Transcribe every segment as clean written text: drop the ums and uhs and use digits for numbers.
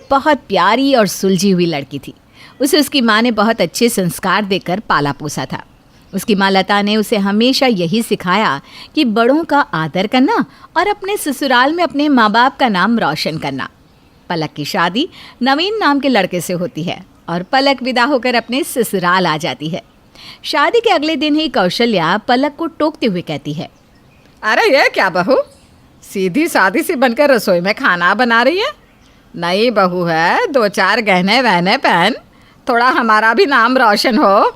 बहुत प्यारी और सुलझी हुई लड़की थी। उसे उसकी माँ ने बहुत अच्छे संस्कार देकर पाला पोसा था। उसकी माँ लता ने उसे हमेशा यही सिखाया कि बड़ों का आदर करना और अपने ससुराल में अपने माँ बाप का नाम रोशन करना। पलक की शादी नवीन नाम के लड़के से होती है और पलक विदा होकर अपने ससुराल आ जाती है। शादी के अगले दिन ही कौशल्या पलक को टोकते हुए कहती है, अरे ये क्या बहू, सीधी सादी सी बनकर रसोई में खाना बना रही है? नई बहू है, 2-4 गहने वहने पहन, थोड़ा हमारा भी नाम रोशन हो।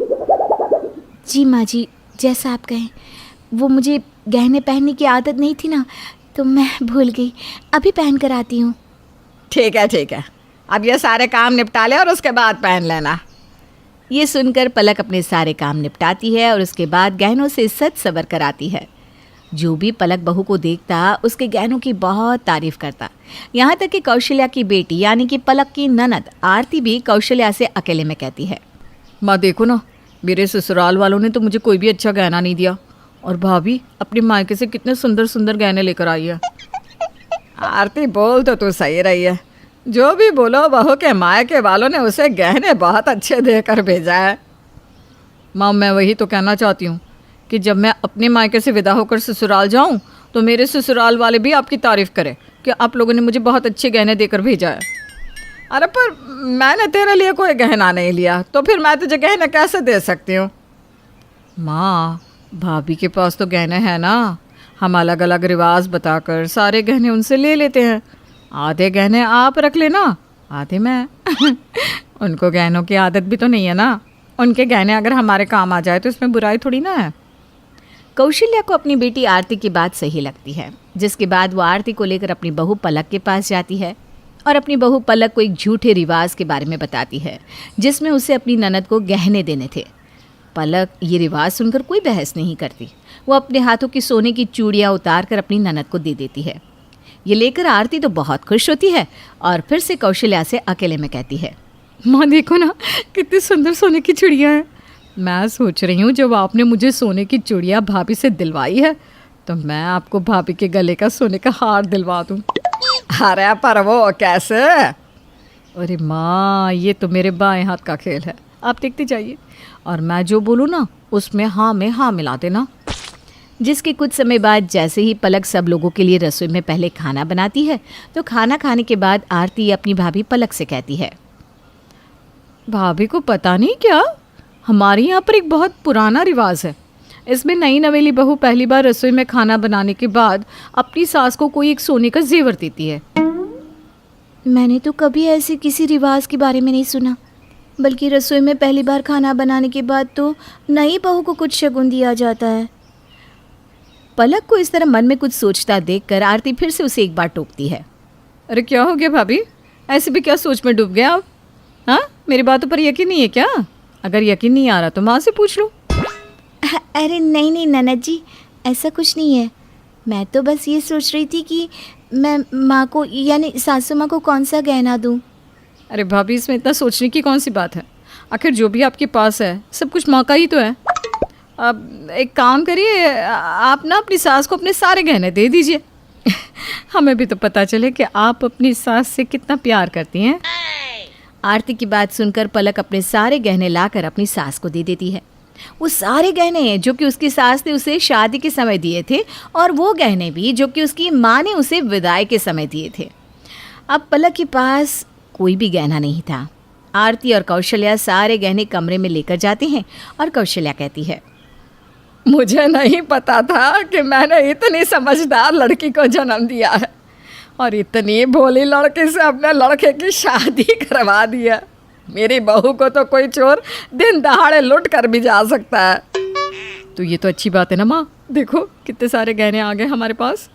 जी माँ जी, जैसा आप कहें। वो मुझे गहने पहनने की आदत नहीं थी ना, तो मैं भूल गई। अभी पहन कर आती हूँ। ठीक है, अब ये सारे काम निपटा ले और उसके बाद पहन लेना। ये सुनकर पलक अपने सारे काम निपटाती है और उसके बाद गहनों से सज सवर कर आती है। जो भी पलक बहू को देखता उसके गहनों की बहुत तारीफ करता। यहाँ तक कि कौशल्या की बेटी यानी कि पलक की ननद आरती भी कौशल्या से अकेले में कहती है, माँ देखो ना, मेरे ससुराल वालों ने तो मुझे कोई भी अच्छा गहना नहीं दिया, और भाभी अपने मायके से कितने सुंदर सुंदर गहने लेकर आई है। आरती बोल तो तू सही रही है, जो भी बोलो बहू के मायके वालों ने उसे गहने बहुत अच्छे देकर भेजा है। माँ मैं वही तो कहना चाहती हूँ कि जब मैं अपने मायके से विदा होकर ससुराल जाऊँ तो मेरे ससुराल वाले भी आपकी तारीफ़ करें कि आप लोगों ने मुझे बहुत अच्छे गहने देकर भेजा है। अरे पर मैंने तेरे लिए कोई गहना नहीं लिया, तो फिर मैं तुझे गहने कैसे दे सकती हूँ? माँ भाभी के पास तो गहने हैं ना, हम अलग अलग रिवाज बताकर सारे गहने उनसे ले लेते हैं। आधे गहने आप रख लेना, आधे मैं। उनको गहनों की आदत भी तो नहीं है ना, उनके गहने अगर हमारे काम आ जाए तो इसमें बुराई थोड़ी ना है। कौशल्या को अपनी बेटी आरती की बात सही लगती है, जिसके बाद वो आरती को लेकर अपनी बहू पलक के पास जाती है और अपनी बहू पलक को एक झूठे रिवाज के बारे में बताती है जिसमें उसे अपनी ननद को गहने देने थे। पलक ये रिवाज सुनकर कोई बहस नहीं करती। वो अपने हाथों की सोने की चूड़ियाँ उतार कर अपनी ननद को दे देती है। ये लेकर आरती तो बहुत खुश होती है और फिर से कौशल्या से अकेले में कहती है, माँ देखो ना कितनी सुंदर सोने की चूड़ियाँ हैं। मैं सोच रही हूँ जब आपने मुझे सोने की चूड़ियाँ भाभी से दिलवाई है तो मैं आपको भाभी के गले का सोने का हार दिलवा दूँ। अरे पर वो कैसे? अरे माँ ये तो मेरे बाएं हाथ का खेल है, आप देखते जाइए, और मैं जो बोलूँ ना उसमें हाँ में हाँ मिला देना। जिसके कुछ समय बाद जैसे ही पलक सब लोगों के लिए रसोई में पहले खाना बनाती है तो खाना खाने के बाद आरती अपनी भाभी पलक से कहती है, भाभी को पता नहीं क्या, हमारे यहाँ पर एक बहुत पुराना रिवाज है। इसमें नई नवेली बहू पहली बार रसोई में खाना बनाने के बाद अपनी सास को कोई एक सोने का जेवर देती है। मैंने तो कभी ऐसे किसी रिवाज के बारे में नहीं सुना, बल्कि रसोई में पहली बार खाना बनाने के बाद तो नई बहू को कुछ शगुन दिया जाता है। पलक को इस तरह मन में कुछ सोचता देखकर आरती फिर से उसे एक बार टोकती है, अरे क्या हो गया भाभी, ऐसे भी क्या सोच में डूब गया आप? हाँ मेरी बातों पर यकीन नहीं है क्या? अगर यकीन नहीं आ रहा तो माँ से पूछ लो। अरे नहीं ननद जी, ऐसा कुछ नहीं है। मैं तो बस ये सोच रही थी कि मैं माँ को यानी सासू माँ को कौन सा गहना दूँ। अरे भाभी इसमें इतना सोचने की कौन सी बात है, आखिर जो भी आपके पास है सब कुछ माँ का ही तो है। अब एक काम करिए, आप ना अपनी सास को अपने सारे गहने दे दीजिए। हमें भी तो पता चले कि आप अपनी सास से कितना प्यार करती हैं। आरती की बात सुनकर पलक अपने सारे गहने लाकर अपनी सास को दे देती है। वो सारे गहने जो कि उसकी सास ने उसे शादी के समय दिए थे और वो गहने भी जो कि उसकी माँ ने उसे विदाई के समय दिए थे। अब पलक के पास कोई भी गहना नहीं था। आरती और कौशल्या सारे गहने कमरे में लेकर जाते हैं और कौशल्या कहती है, मुझे नहीं पता था कि मैंने इतनी समझदार लड़की को जन्म दिया है और इतनी भोली लड़की से अपने लड़के की शादी करवा दिया। मेरी बहू को तो कोई चोर दिन दहाड़े लुट कर भी जा सकता है। तो ये तो अच्छी बात है ना माँ, देखो कितने सारे गहने आ गए हमारे पास।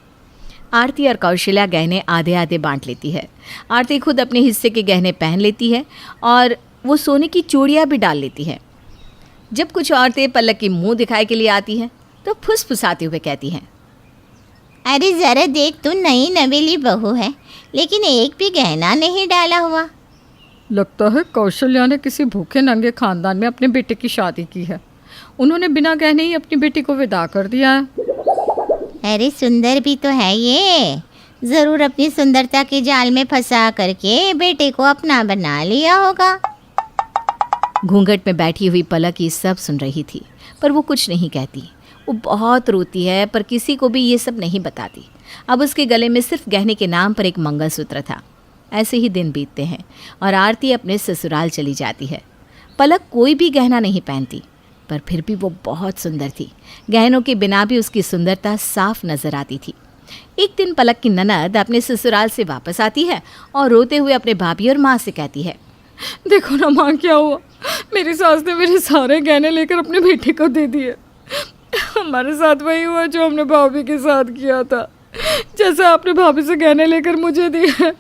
आरती और कौशल्या गहने आधे आधे बांट लेती है। आरती खुद अपने हिस्से के गहने पहन लेती है और वो सोने की चूड़ियाँ भी डाल लेती है। जब कुछ औरतें पलक की मुंह दिखाई के लिए आती हैं तो फुसफुसाते हुए कहती हैं, अरे ज़रा देख, तू नई नवेली बहू है लेकिन एक भी गहना नहीं डाला हुआ। लगता है कौशल्या ने किसी भूखे नंगे खानदान में अपने बेटे की शादी की है। उन्होंने बिना गहने ही अपनी बेटी को विदा कर दिया है। अरे सुंदर भी तो है ये, जरूर अपनी सुंदरता के जाल में फंसा करके बेटे को अपना बना लिया होगा। घूंघट में बैठी हुई पलक ये सब सुन रही थी, पर वो कुछ नहीं कहती। वो बहुत रोती है, पर किसी को भी ये सब नहीं बताती। अब उसके गले में सिर्फ गहने के नाम पर एक मंगलसूत्र था। ऐसे ही दिन बीतते हैं और आरती अपने ससुराल चली जाती है। पलक कोई भी गहना नहीं पहनती, पर फिर भी वो बहुत सुंदर थी। गहनों के बिना भी उसकी सुंदरता साफ नजर आती थी। एक दिन पलक की ननद अपने ससुराल से वापस आती है और रोते हुए अपने भाभी और माँ से कहती है, देखो ना माँ, क्या हुआ, मेरी सास ने मेरे सारे गहने लेकर अपने बेटे को दे दिए। हमारे साथ वही हुआ जो हमने भाभी के साथ किया था। जैसे आपने भाभी से गहने लेकर मुझे दिए,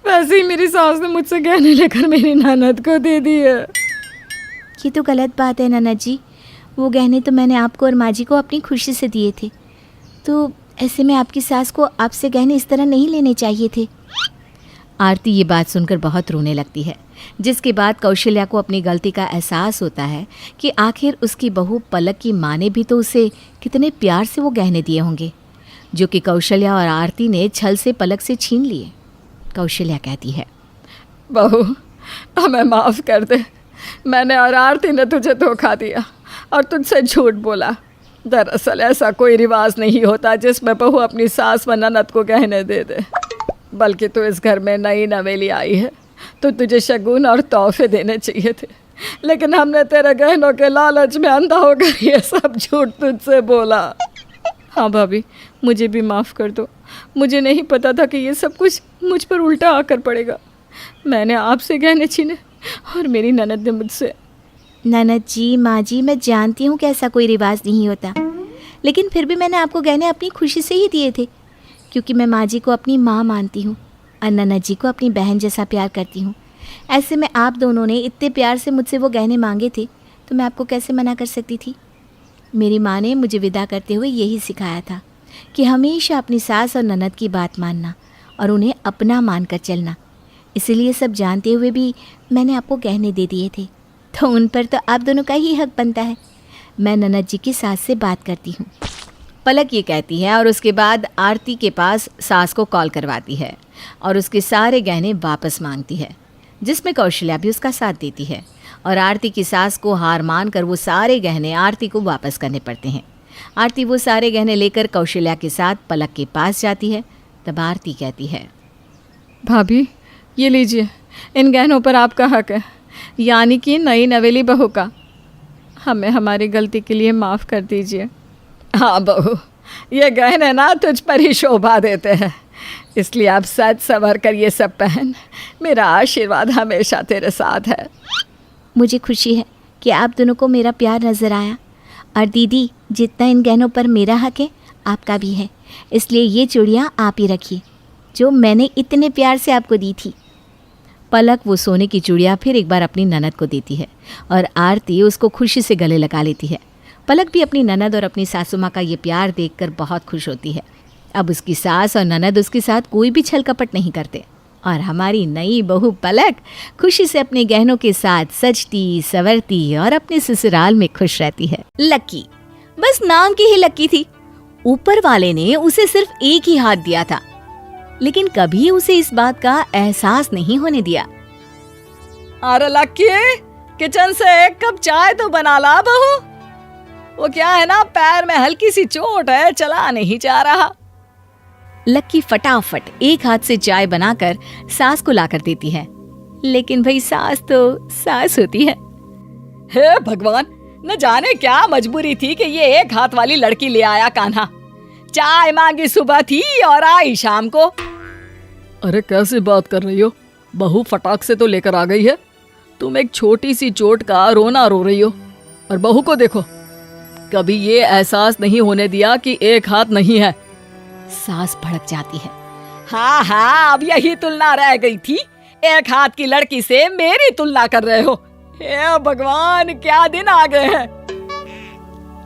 वैसे ही मेरी सास ने मुझसे गहने लेकर मेरी ननद को दे दिए। ये तो गलत बात है ननद जी। वो गहने तो मैंने आपको और माँ जी को अपनी खुशी से दिए थे, तो ऐसे में आपकी सास को आपसे गहने इस तरह नहीं लेने चाहिए थे। आरती ये बात सुनकर बहुत रोने लगती है, जिसके बाद कौशल्या को अपनी गलती का एहसास होता है कि आखिर उसकी बहू पलक की माँ ने भी तो उसे कितने प्यार से वो गहने दिए होंगे, जो कि कौशल्या और आरती ने छल से पलक से छीन लिए। कौशल्या कहती है, बहू हमें माफ़ कर दे, मैंने और आरती ने तुझे धोखा दिया और तुझसे झूठ बोला। दरअसल ऐसा कोई रिवाज नहीं होता जिसमें बहू अपनी सास व ननद को गहने दे दे, बल्कि तू इस घर में नई नवेली आई है तो तुझे शगुन और तोहफे देने चाहिए थे, लेकिन हमने तेरे गहनों के लालच में अंधा होकर ये सब झूठ तुझसे बोला। हाँ भाभी, मुझे भी माफ़ कर दो। मुझे नहीं पता था कि ये सब कुछ मुझ पर उल्टा आकर पड़ेगा। मैंने आपसे गहने छीने और मेरी ननद ने मुझसे। ननद जी, माँ जी, मैं जानती हूँ कि ऐसा कोई रिवाज नहीं होता, लेकिन फिर भी मैंने आपको गहने अपनी खुशी से ही दिए थे, क्योंकि मैं माँ जी को अपनी माँ मानती हूँ और ननद जी को अपनी बहन जैसा प्यार करती हूँ। ऐसे में आप दोनों ने इतने प्यार से मुझसे वो गहने मांगे थे, तो मैं आपको कैसे मना कर सकती थी। मेरी माँ ने मुझे विदा करते हुए यही सिखाया था कि हमेशा अपनी सास और ननद की बात मानना और उन्हें अपना मानकर चलना। इसीलिए सब जानते हुए भी मैंने आपको गहने दे दिए थे, तो उन पर तो आप दोनों का ही हक बनता है। मैं ननद जी की सास से बात करती हूँ। पलक ये कहती है और उसके बाद आरती के पास सास को कॉल करवाती है और उसके सारे गहने वापस मांगती है, जिसमें कौशल्या भी उसका साथ देती है। और आरती की सास को हार मानकर वो सारे गहने आरती को वापस करने पड़ते हैं। आरती वो सारे गहने लेकर कौशल्या के साथ पलक के पास जाती है। तब आरती कहती है, भाभी ये लीजिए, इन गहनों पर आपका हक है, यानी कि नई नवेली बहू का। हमें हमारी गलती के लिए माफ़ कर दीजिए। हाँ बहू, ये गहने ना तुझ पर ही शोभा देते हैं, इसलिए आप सज संवर कर ये सब पहन। मेरा आशीर्वाद हमेशा तेरे साथ है। मुझे खुशी है कि आप दोनों को मेरा प्यार नज़र आया। और दीदी, जितना इन गहनों पर मेरा हक है, आपका भी है, इसलिए ये चूड़ियाँ आप ही रखिए जो मैंने इतने प्यार से आपको दी थी। पलक वो सोने की चूड़ियाँ फिर एक बार अपनी ननद को देती है और आरती उसको खुशी से गले लगा लेती है। पलक भी अपनी ननद और अपनी सासू माँ का ये प्यार देखकर बहुत खुश होती है। अब उसकी सास और ननद उसके साथ कोई भी छल कपट नहीं करते और हमारी नई बहू पलक खुशी से अपने गहनों के साथ सजती संवरती और अपने ससुराल में खुश रहती है। लक्की बस नाम की ही लक्की थी। ऊपर वाले ने उसे सिर्फ एक ही हाथ दिया था, लेकिन कभी उसे इस बात का एहसास नहीं होने दिया। अरे लक्की, किचन से एक कप चाय तो बना ला बहू। वो क्या है ना, पैर में हल्की सी चोट है, चला नहीं जा रहा। लक्की फटाफट एक हाथ से चाय बनाकर सास को लाकर देती है, लेकिन भाई सास तो सास होती है। हे भगवान, न जाने क्या मजबूरी थी कि ये एक हाथ वाली लड़की ले आया कान्हा। चाय मांगी सुबह थी और आई शाम को। अरे कैसे बात कर रही हो, बहू फटाक से तो लेकर आ गई है। तुम एक छोटी सी चोट का रोना रो रही हो और बहू को देखो, कभी ये एहसास नहीं होने दिया कि एक हाथ नहीं है। सास भड़क जाती है। हाँ हाँ, अब यही तुलना रह गई थी, एक हाथ की लड़की से मेरी तुलना कर रहे हो। हे भगवान, क्या दिन आ गए हैं।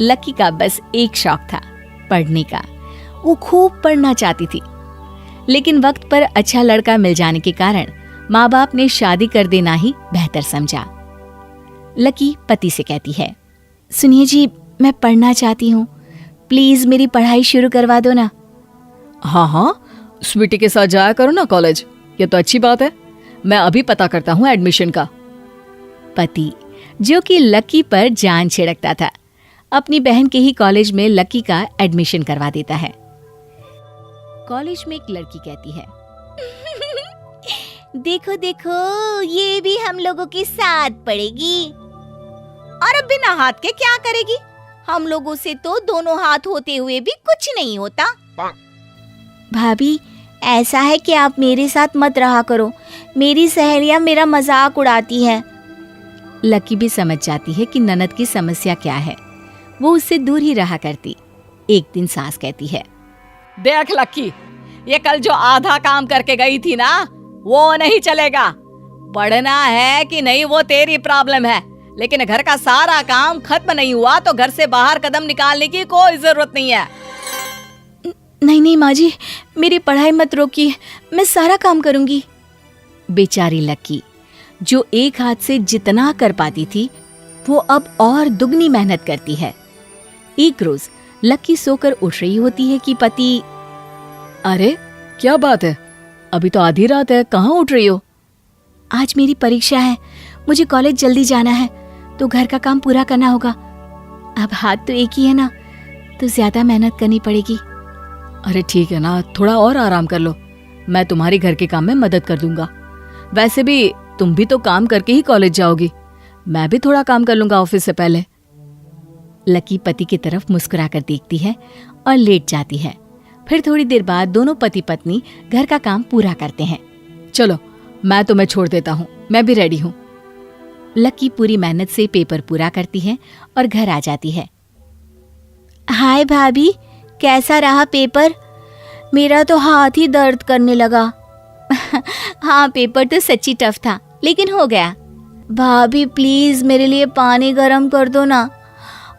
लक्की का बस एक शौक था, पढ़ने का। वो खूब पढ़ना चाहती थी, लेकिन वक्त पर अच्छा लड़का मिल जाने के कारण माँ बाप ने शादी कर देना ही बेहतर समझा। लक्की पति से कहती है, सुनिए जी, मैं पढ़ना चाहती हूँ, प्लीज मेरी पढ़ाई शुरू करवा दो ना। हाँ हाँ, स्वीटी के साथ जाया करो ना कॉलेज, ये तो अच्छी बात है। मैं अभी पता करता हूँ एडमिशन का। पति, जो कि लकी पर जान छिड़कता था, अपनी बहन के ही कॉलेज में लकी का एडमिशन करवा देता है। कॉलेज में एक लड़की कहती है, देखो देखो, ये भी हम लोगों के साथ पढ़ेगी। और अब बिना हाथ के क्या करेगी? हम लोगों से तो दोनों हाथ होते हुए भी कुछ नहीं होता। भाभी, ऐसा है कि आप मेरे साथ मत रहा करो, मेरी सहेलियां मेरा मजाक उड़ाती है। लकी भी समझ जाती है कि ननद की समस्या क्या है। वो उससे दूर ही रहा करती। एक दिन सास कहती है, देख लक्की, ये कल जो आधा काम करके गई थी ना, वो नहीं चलेगा। पढ़ना है कि नहीं वो तेरी प्रॉब्लम है, लेकिन घर का सारा काम खत्म नहीं हुआ तो घर से बाहर कदम निकालने की कोई जरूरत नहीं है। नहीं नहीं माँ जी, मेरी पढ़ाई मत रोकिए, मैं सारा काम करूंगी। बेचारी लकी, जो एक हाथ से जितना कर पाती थी, वो अब और दुगनी मेहनत करती है। एक रोज लकी सोकर उठ रही होती है कि पति, अरे क्या बात है, अभी तो आधी रात है, कहाँ उठ रही हो? आज मेरी परीक्षा है, मुझे कॉलेज जल्दी जाना है, तो घर का काम पूरा करना होगा। अब हाथ तो एक ही है ना, तो ज्यादा मेहनत करनी पड़ेगी। अरे ठीक है ना, थोड़ा और आराम कर लो, मैं तुम्हारी घर के काम में मदद कर दूंगा। वैसे भी तुम भी तो काम करके ही कॉलेज जाओगी, मैं भी थोड़ा काम कर लूंगा ऑफिस से पहले। लकी पति की तरफ मुस्कुरा कर देखती है और लेट जाती है। फिर थोड़ी देर बाद दोनों पति पत्नी घर का काम पूरा करते हैं। चलो मैं तुम्हें छोड़ देता हूँ, मैं भी रेडी हूँ। लकी पूरी मेहनत से पेपर पूरा करती है और घर आ जाती है। हाय भाभी, कैसा रहा पेपर? मेरा तो हाथ ही दर्द करने लगा। हाँ, पेपर तो सच्ची टफ था, लेकिन हो गया। भाभी प्लीज मेरे लिए पानी गरम कर दो ना,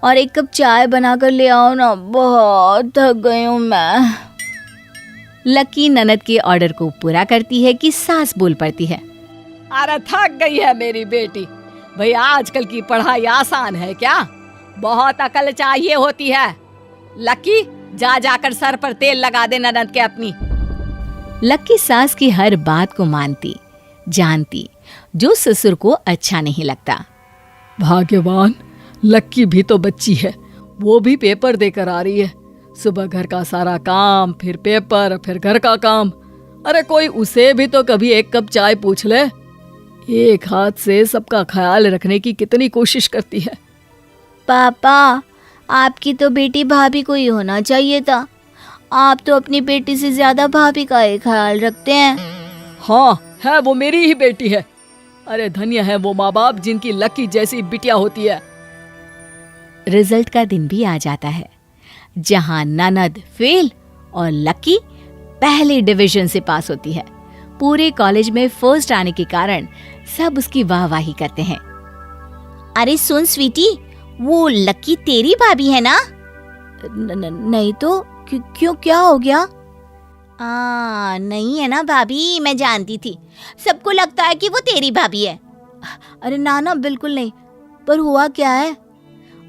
और एक कप चाय बनाकर ले आओ ना, बहुत थक गई हूँ मैं। लकी ननद के ऑर्डर को पूरा करती है कि सास बोल पड़ती है, अरे थक गई है मेरी बेटी। भैया आजकल की पढ़ाई आसान है क्या? बहुत अकल चाहिए होती है। लकी, जा जाकर सर पर तेल लगा दे ननद के अपनी। लकी सास की हर बात को मानती, जानती, जो ससुर को अच्छा नहीं लगता। भाग्यवान, लक्की भी तो बच्ची है, वो भी पेपर देकर आ रही है। सुबह घर का सारा काम, फिर पेपर, फिर घर का काम। अरे कोई उसे भी तो कभी एक कप चाय पूछ ले। एक हाथ से सबका ख्याल रखने की कितनी कोशिश करती है। पापा, आपकी तो बेटी भाभी को ही होना चाहिए था। आप तो अपनी बेटी से ज्यादा भाभी का ही ख्याल रखते हैं। हाँ है, वो मेरी ही बेटी है। अरे धन्य है वो माँ बाप जिनकी लक्की जैसी बिटिया होती है। रिजल्ट का दिन भी आ जाता है, जहां ननद फेल और लकी पहले डिवीजन से पास होती है। पूरे कॉलेज में फर्स्ट आने के कारण सब उसकी वाहवाही करते हैं। अरे सुन स्वीटी, वो लकी तेरी भाभी है ना? नहीं तो क्यों, क्या हो गया? नहीं है ना भाभी, मैं जानती थी। सबको लगता है कि वो तेरी भाभी है। अरे ना ना, बिल्कुल नहीं। पर हुआ क्या है?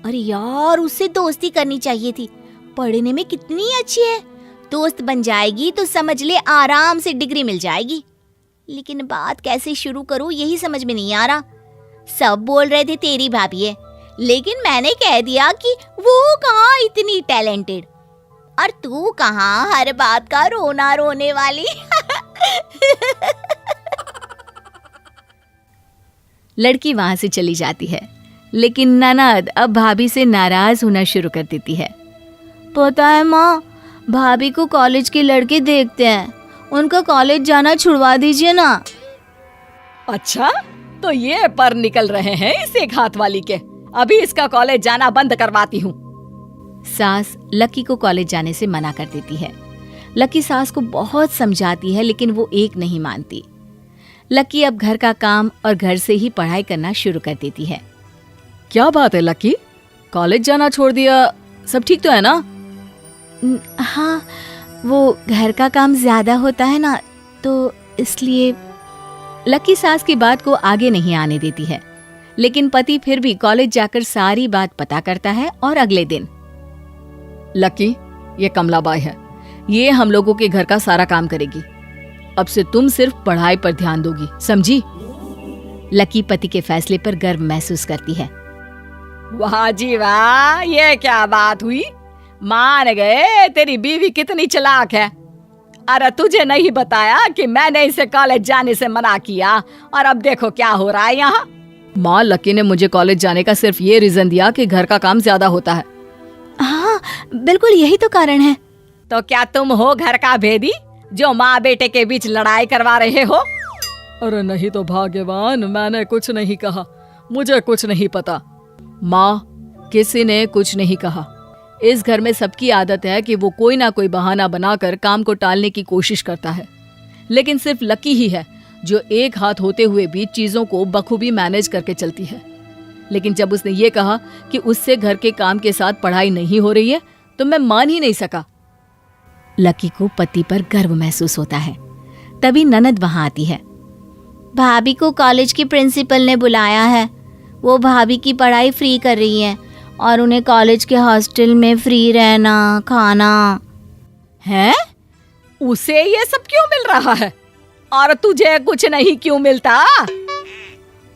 अरे यार, उससे दोस्ती करनी चाहिए थी। पढ़ने में कितनी अच्छी है, दोस्त बन जाएगी तो समझ ले आराम से डिग्री मिल जाएगी। लेकिन बात कैसे शुरू करूं यही समझ में नहीं आ रहा। सब बोल रहे थे तेरी भाभी है, लेकिन मैंने कह दिया कि वो कहाँ इतनी टैलेंटेड, और तू कहाँ हर बात का रोना रोने वाली। लड़की वहां से चली जाती है, लेकिन ननद अब भाभी से नाराज होना शुरू कर देती है। पता है माँ, भाभी को कॉलेज के लड़के देखते हैं, उनका कॉलेज जाना छुड़वा दीजिए ना। अच्छा, तो ये पर निकल रहे हैं इस एक हाथ वाली के। अभी इसका कॉलेज जाना बंद करवाती हूँ। सास लकी को कॉलेज जाने से मना कर देती है। लकी सास को बहुत समझाती है, लेकिन वो एक नहीं मानती। लकी अब घर का काम और घर से ही पढ़ाई करना शुरू कर देती है। क्या बात है लकी, कॉलेज जाना छोड़ दिया? सब ठीक तो है ना? हाँ, वो घर का काम ज्यादा होता है ना, तो इसलिए। लकी सास की बात को आगे नहीं आने देती है, लेकिन पति फिर भी कॉलेज जाकर सारी बात पता करता है। और अगले दिन, लकी, ये कमलाबाई है, ये हम लोगों के घर का सारा काम करेगी। अब से तुम सिर्फ पढ़ाई पर ध्यान दोगी, समझी? लकी पति के फैसले पर गर्व महसूस करती है। वाह जी वाह, ये क्या बात हुई, मान गए तेरी बीवी कितनी चालाक है। अरे तुझे नहीं बताया कि मैंने इसे कॉलेज जाने से मना किया और अब देखो क्या हो रहा है यहाँ। माँ, लकी ने मुझे कॉलेज जाने का सिर्फ ये रीजन दिया कि घर का काम ज्यादा होता है। हाँ बिल्कुल, यही तो कारण है। तो क्या तुम हो घर का भेदी जो माँ बेटे के बीच लड़ाई करवा रहे हो? अरे नहीं तो भाग्यवान, मैंने कुछ नहीं कहा, मुझे कुछ नहीं पता। माँ, किसी ने कुछ नहीं कहा। इस घर में सबकी आदत है कि वो कोई ना कोई बहाना बनाकर काम को टालने की कोशिश करता है, लेकिन सिर्फ लकी ही है जो एक हाथ होते हुए भी चीजों को बखूबी मैनेज करके चलती है। लेकिन जब उसने ये कहा कि उससे घर के काम के साथ पढ़ाई नहीं हो रही है तो मैं मान ही नहीं सका। लकी को पति पर गर्व महसूस होता है। तभी ननद वहां आती है। भाभी को कॉलेज की प्रिंसिपल ने बुलाया है। वो भाभी की पढ़ाई फ्री कर रही है और उन्हें कॉलेज के हॉस्टल में फ्री रहना, खाना। है? उसे ये सब क्यों मिल रहा है और तुझे कुछ नहीं क्यों मिलता?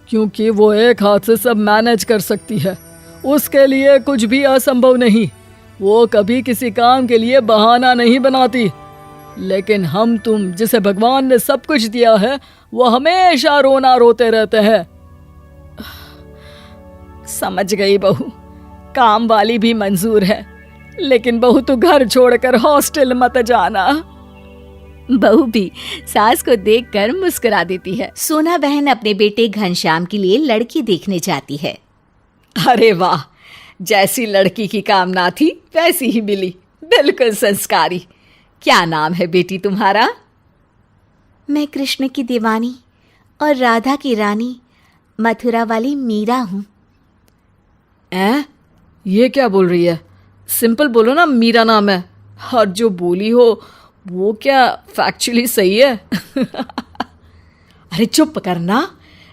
क्योंकि वो एक हाथ से सब मैनेज कर सकती है, उसके लिए कुछ भी असंभव नहीं। वो कभी किसी काम के लिए बहाना नहीं बनाती। लेकिन हम तुम जिसे भगवान ने सब कुछ दिया है वो हमेशा रोना रोते रहते हैं। समझ गई बहू, काम वाली भी मंजूर है, लेकिन बहू तू घर छोड़कर हॉस्टल मत जाना। बहू भी सास को देखकर मुस्कुरा देती है। सोना बहन अपने बेटे घनश्याम के लिए लड़की देखने जाती है। अरे वाह, जैसी लड़की की कामना थी वैसी ही मिली, बिल्कुल संस्कारी। क्या नाम है बेटी तुम्हारा? मैं कृष्ण की दीवानी और राधा की रानी मथुरा वाली मीरा हूँ। ये क्या बोल रही है? सिंपल बोलो ना, मीरा नाम है। और जो बोली हो वो क्या फैक्चुअली सही है? अरे चुप करना,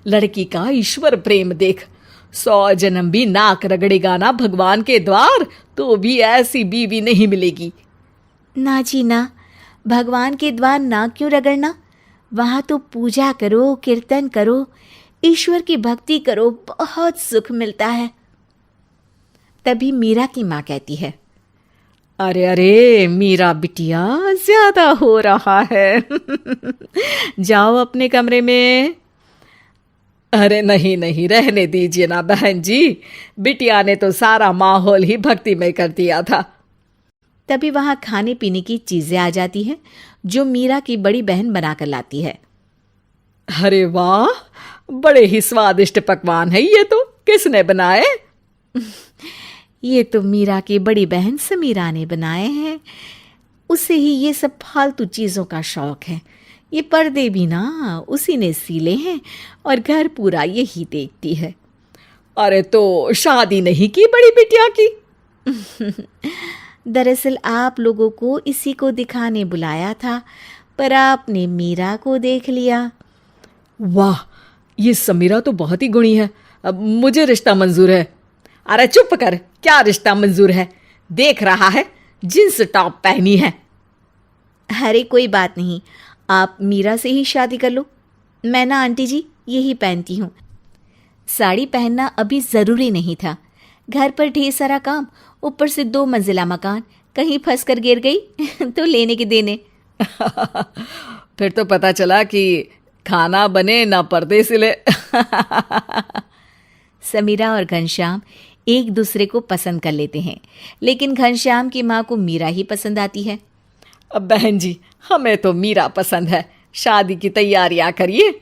लड़की का ईश्वर प्रेम देख। 100 जन्म भी नाक रगड़ेगा ना भगवान के द्वार तो भी ऐसी बीवी नहीं मिलेगी। ना जी ना, भगवान के द्वार ना क्यों रगड़ना, वहाँ तो पूजा करो, कीर्तन करो, ईश्वर की भक्ति करो, बहुत सुख मिलता है। तभी मीरा की माँ कहती है, अरे अरे मीरा बिटिया, ज्यादा हो रहा है। जाओ अपने कमरे में। अरे नहीं नहीं, रहने दीजिए ना बहन जी, बिटिया ने तो सारा माहौल ही भक्तिमय कर दिया था। तभी वहाँ खाने पीने की चीजें आ जाती हैं जो मीरा की बड़ी बहन बनाकर लाती है। अरे वाह, बड़े ही स्वादिष्ट पकवान है ये तो। किसने बनाए? ये तो मीरा की बड़ी बहन समीरा ने बनाए हैं। उसे ही ये सब फालतू चीज़ों का शौक है। ये पर्दे भी ना उसी ने सीले हैं और घर पूरा यही देखती है। अरे तो शादी नहीं की बड़ी बिटिया की? दरअसल आप लोगों को इसी को दिखाने बुलाया था, पर आपने मीरा को देख लिया। वाह, ये समीरा तो बहुत ही गुणी है। अब मुझे रिश्ता मंजूर है। अरे चुप कर, क्या रिश्ता मंजूर है? देख रहा है जींस टॉप पहनी है। अरे कोई बात नहीं, आप मीरा से ही शादी कर लो। मैं ना आंटी जी यही पहनती हूँ। साड़ी पहनना अभी ज़रूरी नहीं था। घर पर ढेर सारा काम, ऊपर से 2 मंजिला मकान, कहीं फंस कर गिर गई तो लेने के देने। फिर तो पता चला कि खाना बने ना पर्दे सिले। समीरा और घनश्याम एक दूसरे को पसंद कर लेते हैं, लेकिन घनश्याम की माँ को मीरा ही पसंद आती है। अब बहन जी, हमें तो मीरा पसंद है, शादी की तैयारियां करिए।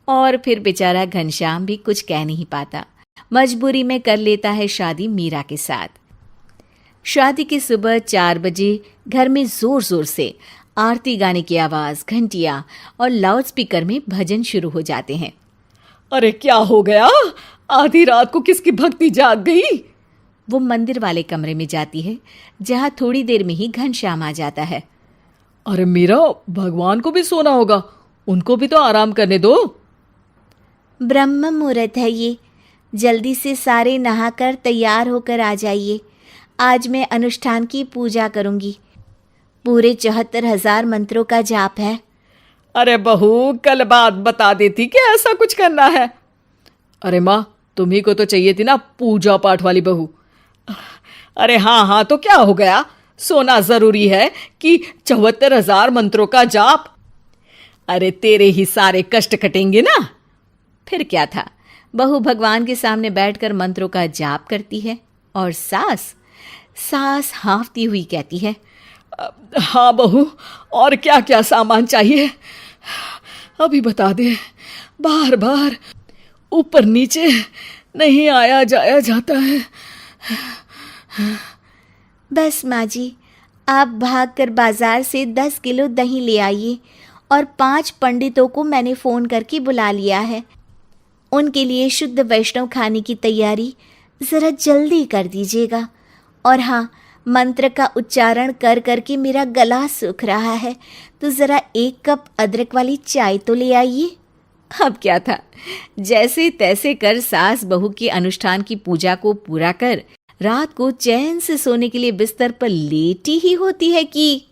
और फिर बेचारा घनश्याम भी कुछ कह नहीं पाता, मजबूरी में कर लेता है शादी मीरा के साथ। शादी की सुबह 4 बजे घर में जोर जोर से आरती गाने की आवाज़, घंटियाँ और लाउडस्पीकर में भजन शुरू हो जाते हैं। अरे क्या हो गया? आधी रात को किसकी भक्ति जाग गई? वो मंदिर वाले कमरे में जाती है, जहाँ थोड़ी देर में ही घनश्याम आ जाता है। अरे मीरा, भगवान को भी सोना होगा, उनको भी तो आराम करने दो। ब्रह्म मुहूर्त है ये, जल्दी से सारे नहाकर तैयार होकर आ जाइए। आज मैं अनुष्ठान की पूजा करूंगी। पूरे 74,000 मंत्रों का जाप है। अरे बहू, कल बात बता देती कि ऐसा कुछ करना है। अरे माँ, तुम्ही को तो चाहिए थी ना पूजा पाठ वाली बहू। अरे हाँ हाँ, तो क्या हो गया, सोना जरूरी है कि 74,000 मंत्रों का जाप। अरे तेरे ही सारे कष्ट कटेंगे ना। फिर क्या था, बहू भगवान के सामने बैठकर मंत्रों का जाप करती है और सास हाँफती हुई कहती है, हाँ बहू, और क्या क्या सामान चाहिए अभी बता दे। बार बार ऊपर नीचे नहीं आया जाया जाता है। बस माँ जी, आप भागकर बाजार से 10 किलो दही ले आइए और 5 पंडितों को मैंने फ़ोन करके बुला लिया है। उनके लिए शुद्ध वैष्णव खाने की तैयारी ज़रा जल्दी कर दीजिएगा। और हाँ, मंत्र का उच्चारण कर कर के मेरा गला सूख रहा है, तो ज़रा 1 कप अदरक वाली चाय तो ले आइए। अब क्या था, जैसे तैसे कर सास बहू के अनुष्ठान की पूजा को पूरा कर रात को चैन से सोने के लिए बिस्तर पर लेटी ही होती है कि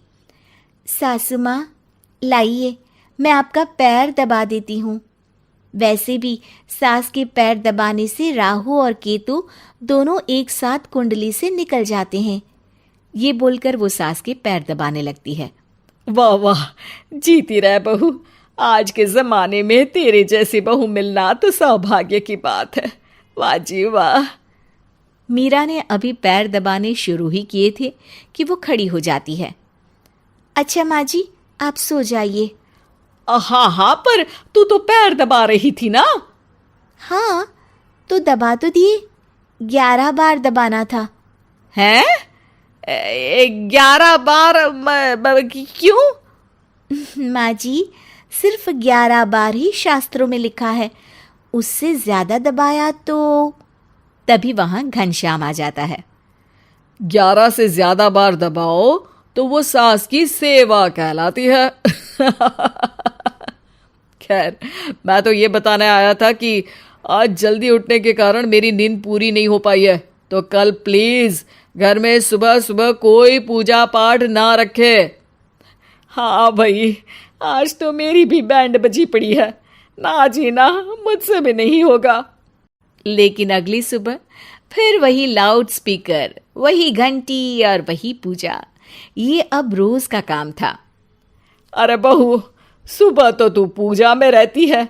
सासू माँ, लाइए, मैं आपका पैर दबा देती हूँ। वैसे भी सास के पैर दबाने से राहु और केतु दोनों एक साथ कुंडली से निकल जाते हैं। ये बोलकर वो सास के पैर दबाने लगती है। वाह वाह, जीती रह बहू। आज के जमाने में तेरे जैसी बहू मिलना तो सौभाग्य की बात है। वाह जी वाह। मीरा ने अभी पैर दबाने शुरू ही किए थे कि वो खड़ी हो जाती है। अच्छा माँ जी, आप सो जाइए। हाँ हाँ, पर तू तो पैर दबा रही थी ना। हाँ, तो दबा तो दिए, 11 बार दबाना था। हैं? 11 बार? क्यों? माँ जी, सिर्फ 11 बार ही शास्त्रों में लिखा है, उससे ज़्यादा दबाया तो। तभी वहां घनश्याम आ जाता है। 11 से ज्यादा बार दबाओ तो वो सास की सेवा कहलाती है। खैर, मैं तो ये बताने आया था कि आज जल्दी उठने के कारण मेरी नींद पूरी नहीं हो पाई है, तो कल प्लीज घर में सुबह सुबह कोई पूजा पाठ ना रखे। हाँ भाई, आज तो मेरी भी बैंड बजी पड़ी है, ना जी ना, मुझसे भी नहीं होगा। लेकिन अगली सुबह फिर वही लाउड स्पीकर, वही घंटी और वही पूजा। ये अब रोज का काम था। अरे बहू, सुबह तो तू पूजा में रहती है,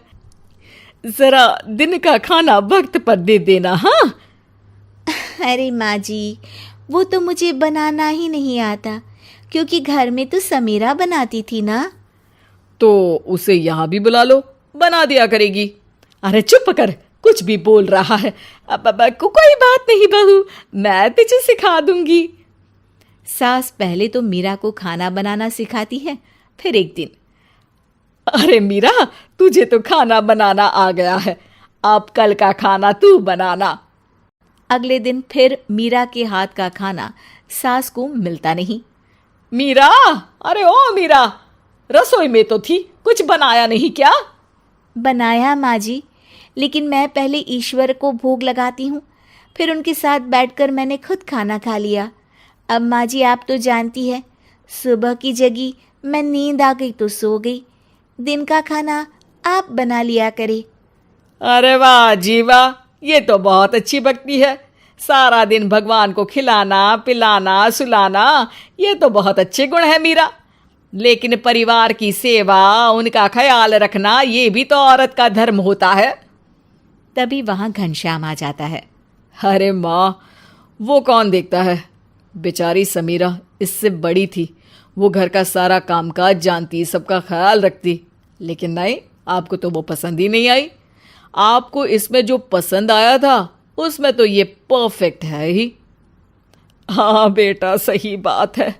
जरा दिन का खाना वक्त पर दे देना। हाँ? अरे माँ जी, वो तो मुझे बनाना ही नहीं आता, क्योंकि घर में तो समीरा बनाती थी ना। तो उसे यहाँ भी बुला लो, बना दिया करेगी। अरे चुप कर, कुछ भी बोल रहा है। अब कोई बात नहीं बहू, मैं तुझे सिखा दूंगी। सास पहले तो मीरा को खाना बनाना सिखाती है। फिर एक दिन, अरे मीरा, तुझे तो खाना बनाना आ गया है, अब कल का खाना तू बनाना। अगले दिन फिर मीरा के हाथ का खाना सास को मिलता नहीं। मीरा, अरे ओ मीरा, रसोई में तो थी, कुछ बनाया नहीं क्या? बनाया माँ जी, लेकिन मैं पहले ईश्वर को भोग लगाती हूँ, फिर उनके साथ बैठकर मैंने खुद खाना खा लिया। अब माँ जी, आप तो जानती है, सुबह की जगी मैं नींद आ गई तो सो गई। दिन का खाना आप बना लिया करे। अरे वाह जी वाह, ये तो बहुत अच्छी भक्ति है। सारा दिन भगवान को खिलाना पिलाना सुलाना, ये तो बहुत अच्छे गुण है मीरा। लेकिन परिवार की सेवा, उनका ख्याल रखना, ये भी तो औरत का धर्म होता है। तभी वहां घनश्याम आ जाता है। अरे माँ, वो कौन देखता है, बेचारी समीरा इससे बड़ी थी, वो घर का सारा कामकाज जानती, सबका ख्याल रखती। लेकिन नहीं, आपको तो वो पसंद ही नहीं आई। आपको इसमें जो पसंद आया था उसमें तो ये परफेक्ट है ही। हाँ बेटा, सही बात है,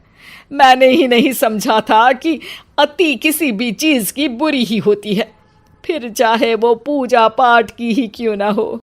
मैंने ही नहीं समझा था कि अति किसी भी चीज़ की बुरी ही होती है, फिर चाहे वो पूजा पाठ की ही क्यों ना हो।